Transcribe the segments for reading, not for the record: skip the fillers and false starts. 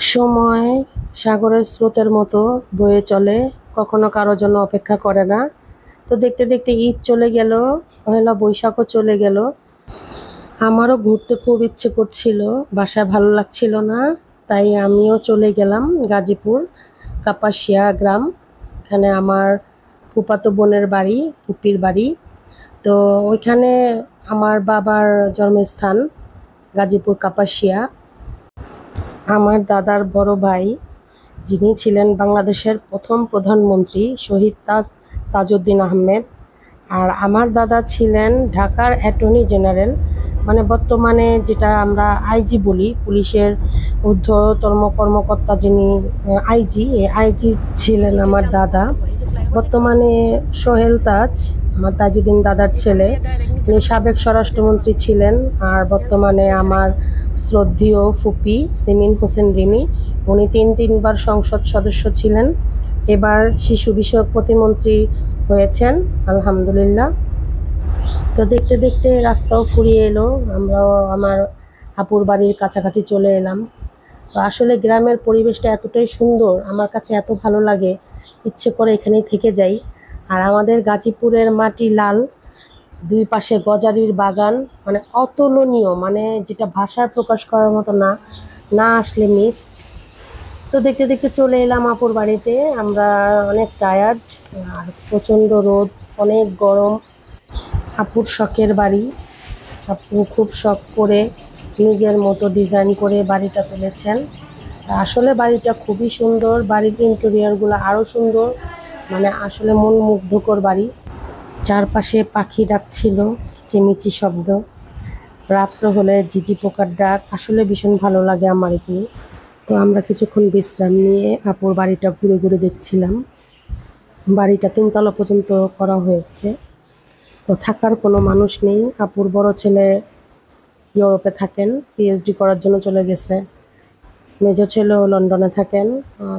সময় সাগরের স্রোতের মতো বয়ে চলে, কখনো কারো জন্য অপেক্ষা করে না। তো দেখতে দেখতে ঈদ চলে গেল, পহেলা বৈশাখও চলে গেল। আমারও ঘুরতে খুব ইচ্ছে করছিল, বাসায় ভালো লাগছিল না, তাই আমিও চলে গেলাম গাজীপুর কাপাসিয়া গ্রাম। এখানে আমার ফুফাতো বোনের বাড়ি, ফুপির বাড়ি। তো ওইখানে আমার বাবার জন্মস্থান গাজীপুর কাপাসিয়া। আমার দাদার বড় ভাই, যিনি ছিলেন বাংলাদেশের প্রথম প্রধানমন্ত্রী শহীদ তাজউদ্দিন আহমেদ, আর আমার দাদা ছিলেন ঢাকার অ্যাটর্নি জেনারেল, মানে বর্তমানে যেটা আমরা আইজি বলি, পুলিশের ঊর্ধ্বতন কর্মকর্তা যিনি আইজি, এই আইজি ছিলেন আমার দাদা। বর্তমানে সোহেল তাজ, আমার তাজউদ্দিন দাদার ছেলে, তিনি সাবেক স্বরাষ্ট্রমন্ত্রী ছিলেন। আর বর্তমানে আমার শ্রদ্ধেয় ফুপি সিমিন হোসেন রিমি, উনি তিনবার সংসদ সদস্য ছিলেন। এবার শিশু বিষয়ক প্রতিমন্ত্রী হয়েছেন, আলহামদুলিল্লাহ। তো দেখতে দেখতে রাস্তাও ফুরিয়ে এলো, আমরাও আমার আপুর বাড়ির কাছাকাছি চলে এলাম। তো আসলে গ্রামের পরিবেশটা এতটাই সুন্দর, আমার কাছে এত ভালো লাগে, ইচ্ছে করে এখানেই থেকে যাই। আর আমাদের গাজীপুরের মাটি লাল, দুই পাশে গজারির বাগান, মানে অতুলনীয়, মানে যেটা ভাষার প্রকাশ করার মতো না, না আসলে মিস। তো দেখতে দেখতে চলে এলাম আপুর বাড়িতে। আমরা অনেক টায়ার্ড, আর প্রচণ্ড রোদ, অনেক গরম। আপুর শখের বাড়ি, আপু খুব শখ করে নিজের মতো ডিজাইন করে বাড়িটা তুলেছেন। আসলে বাড়িটা খুবই সুন্দর, বাড়ির ইন্টেরিয়রগুলো আরও সুন্দর, মানে আসলে মন মুগ্ধকর বাড়ি। চারপাশে পাখি ডাকছিল, কিচিমিচি শব্দ, রাত্র হলে ঝিঝি পোকার ডাক, আসলে ভীষণ ভালো লাগে আমার এগুলো। তো আমরা কিছুক্ষণ বিশ্রাম নিয়ে আপুর বাড়িটা ঘুরে ঘুরে দেখছিলাম। বাড়িটা 3 তলা পর্যন্ত করা হয়েছে। তো থাকার কোনো মানুষ নেই, আপুর বড় ছেলে ইউরোপে থাকেন, পিএইচডি করার জন্য চলে গেছে। মেজো ছেলেও লন্ডনে থাকেন।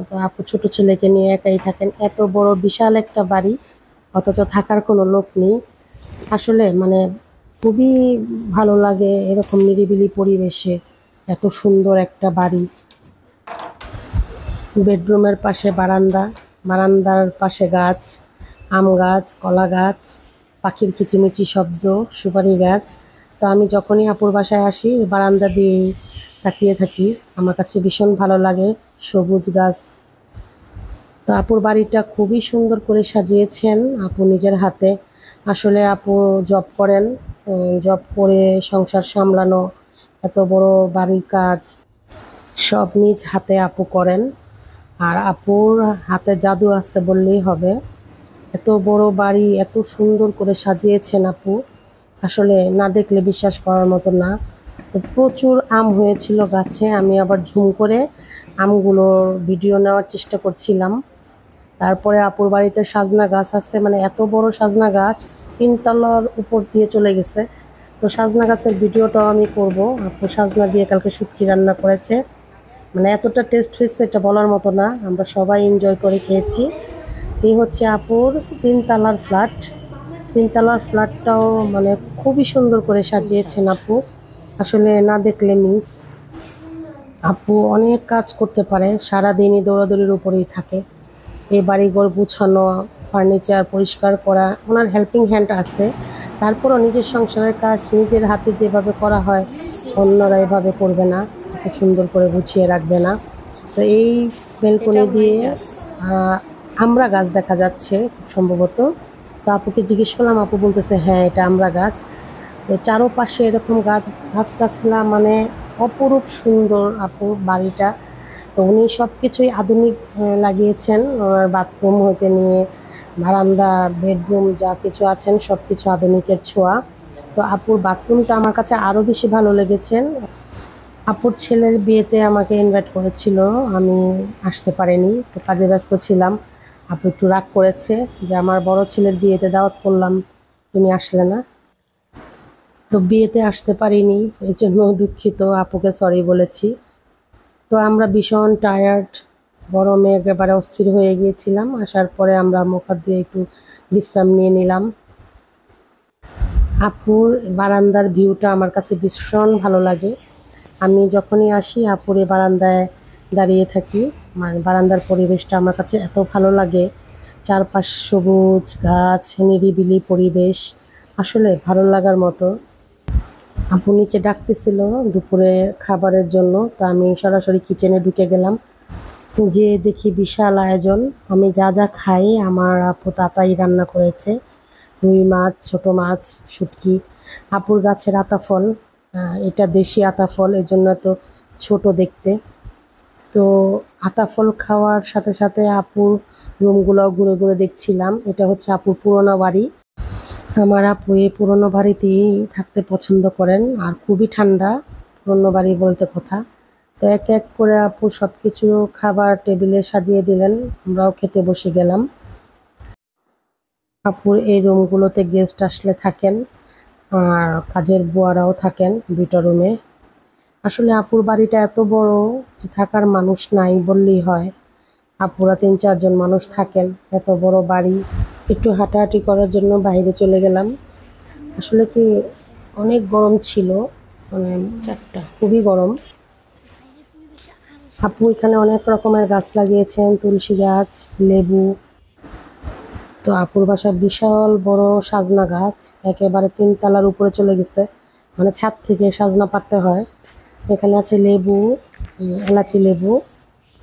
তো আপু ছোট ছেলেকে নিয়ে একাই থাকেন। এত বড় বিশাল একটা বাড়ি, অথচ থাকার কোনো লোক নেই। আসলে মানে খুবই ভালো লাগে এরকম নিরিবিলি পরিবেশে, এত সুন্দর একটা বাড়ি। বেডরুমের পাশে বারান্দা, বারান্দার পাশে গাছ, আম গাছ, কলা গাছ, পাখির কিচিমিচি শব্দ, সুপারি গাছ। তো আমি যখনই আপুর বাসায় আসি বারান্দা দিয়েই তাকিয়ে থাকি, আমার কাছে ভীষণ ভালো লাগে সবুজ গাছ। তো আপুর বাড়িটা খুবই সুন্দর করে সাজিয়েছেন আপু নিজের হাতে। আসলে আপু জব করেন, জব করে সংসার সামলানো, এত বড় বাড়ির কাজ সব নিজ হাতে আপু করেন। আর আপুর হাতে জাদু আছে বললেই হবে, এত বড় বাড়ি এত সুন্দর করে সাজিয়েছেন আপু, আসলে না দেখলে বিশ্বাস করার মতো না। তো প্রচুর আম হয়েছিল গাছে, আমি আবার ঝুম করে আমগুলোর ভিডিও নেওয়ার চেষ্টা করছিলাম। তারপরে আপুর বাড়িতে সাজনা গাছ আছে, মানে এত বড় সাজনা গাছ 3 তলার উপর দিয়ে চলে গেছে। তো সাজনা গাছের ভিডিওটাও আমি করব। আপু সাজনা দিয়ে কালকে শুটকি রান্না করেছে, মানে এতটা টেস্ট হয়েছে এটা বলার মতো না, আমরা সবাই এনজয় করে খেয়েছি। এই হচ্ছে আপুর 3 তলার ফ্ল্যাট। 3 তলার ফ্ল্যাটটাও মানে খুবই সুন্দর করে সাজিয়েছেন আপু, আসলে না দেখলে মিস। আপু অনেক কাজ করতে পারে, সারাদিনই দৌড়াদৌড়ির উপরেই থাকে। এই বাড়িঘর গুছানো, ফার্নিচার পরিষ্কার করা, ওনার হেল্পিং হ্যান্ড আছে। তারপরও নিজের সংসারের কাজ নিজের হাতে যেভাবে করা হয়, অন্যরা এভাবে করবে না, এত সুন্দর করে গুছিয়ে রাখবে না। তো এই বেলকনি দিয়ে আমড়া গাছ দেখা যাচ্ছে খুব সম্ভবত। তো আপুকে জিজ্ঞেস করলাম, আপু বলতেছে হ্যাঁ এটা আমড়া গাছ। তো চারোপাশে এরকম গাছগাছলা, মানে অপরূপ সুন্দর আপুর বাড়িটা। তো উনি সব কিছুই আধুনিক লাগিয়েছেন, ওনার বাথরুম হতে নিয়ে বারান্দা, বেডরুম যা কিছু আছেন সব কিছু আধুনিকের ছোঁয়া। তো আপুর বাথরুমটা আমার কাছে আরও বেশি ভালো লেগেছেন। আপুর ছেলের বিয়েতে আমাকে ইনভাইট করেছিল, আমি আসতে পারিনি, তো কাজে ব্যস্ত ছিলাম। আপু একটু রাগ করেছে যে আমার বড় ছেলের বিয়েতে দাওয়াত করলাম, তুমি আসলে না। তো বিয়েতে আসতে পারিনি, এর জন্য দুঃখিত, আপুকে সরি বলেছি। তো আমরা ভীষণ টায়ার্ড, গরমে একেবারে অস্থির হয়ে গিয়েছিলাম। আসার পরে আমরা মুখ হাত দিয়ে একটু বিশ্রাম নিয়ে নিলাম। আপুর বারান্দার ভিউটা আমার কাছে ভীষণ ভালো লাগে। আমি যখনই আসি আপুর এই বারান্দায় দাঁড়িয়ে থাকি। মানে বারান্দার পরিবেশটা আমার কাছে এত ভালো লাগে, চারপাশ সবুজ গাছ, নিরিবিলি পরিবেশ, আসলে ভালো লাগার মতো। আপু নিচে ডাকতেছিল দুপুরে খাবারের জন্য, তো আমি সরাসরি কিচেনে ঢুকে গেলাম। যে দেখি বিশাল আয়োজন। আমি যা যা খাই আমার আপু তাতাই রান্না করেছে। রুই মাছ, ছোট মাছ, শুটকি, আপুর গাছের আতা ফল। এটা দেশি আতা ফল, এর জন্য তো ছোট দেখতে। তো আতা ফল খাওয়ার সাথে সাথে আপুর রুমগুলো ঘুরে ঘুরে দেখছিলাম। এটা হচ্ছে আপুর পুরোনো বাড়ি। আমার আপু এই পুরোনো বাড়িতেই থাকতে পছন্দ করেন, আর খুবই ঠান্ডা পুরোনো বাড়ি বলতে কথা। তো এক এক করে আপু সব কিছু খাবার টেবিলে সাজিয়ে দিলেন, আমরাও খেতে বসে গেলাম। আপুর এই রুমগুলোতে গেস্ট আসলে থাকেন, আর কাজের বুয়ারাও থাকেন দুইটা রুমে। আসলে আপুর বাড়িটা এত বড় যে থাকার মানুষ নাই বললেই হয়। আপুরা ৩-৪ জন মানুষ থাকেন, এত বড় বাড়ি। একটু হাঁটাহাঁটি করার জন্য বাইরে চলে গেলাম। আসলে কি অনেক গরম ছিল, মানে খুবই গরম। আপু এখানে অনেক রকমের গাছ লাগিয়েছেন, তুলসী গাছ, লেবু। তো আপুর বাসায় বিশাল বড় সাজনা গাছ, একেবারে 3 তলার উপরে চলে গেছে, মানে ছাদ থেকে সাজনা পাড়তে হয়। এখানে আছে লেবু, এলাচি লেবু।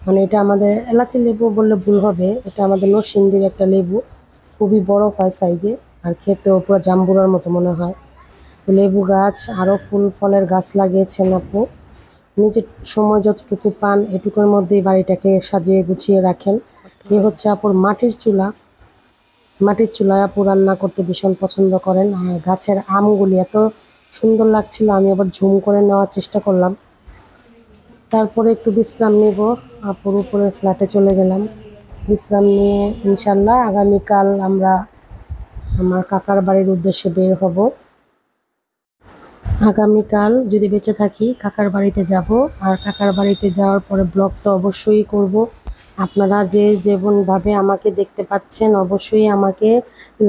মানে এটা আমাদের এলাচি লেবু বললে ভুল হবে, এটা আমাদের নরসিংদীর একটা লেবু, খুবই বড় হয় সাইজে, আর খেতেও পুরো জাম্বুরার মতো মনে হয়। তো লেবু গাছ, আরও ফুল ফলের গাছ লাগিয়েছেন আপু। নিজের সময় যতটুকু পান এটুকুর মধ্যেই বাড়িটাকে সাজিয়ে গুছিয়ে রাখেন। এ হচ্ছে আপুর মাটির চুলা। মাটির চুলায় আপু রান্না করতে ভীষণ পছন্দ করেন। আর গাছের আমগুলি এত সুন্দর লাগছিল, আমি আবার ঝুম করে নেওয়ার চেষ্টা করলাম। তারপরে একটু বিশ্রাম নিব, আপুর উপরে ফ্ল্যাটে চলে গেলাম। বিশ্রাম নিয়ে ইনশাল্লাহ আগামীকাল আমরা আমার কাকার বাড়ির উদ্দেশ্যে বের হব। আগামীকাল যদি বেঁচে থাকি কাকার বাড়িতে যাব, আর কাকার বাড়িতে যাওয়ার পরে ব্লগ তো অবশ্যই করব। আপনারা যে যেমনভাবে আমাকে দেখতে পাচ্ছেন অবশ্যই আমাকে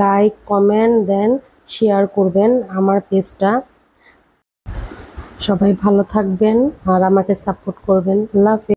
লাইক, কমেন্ট দেন, শেয়ার করবেন আমার পেজটা। সবাই ভালো থাকবেন আর আমাকে সাপোর্ট করবেন। আল্লাহ হাফেজ।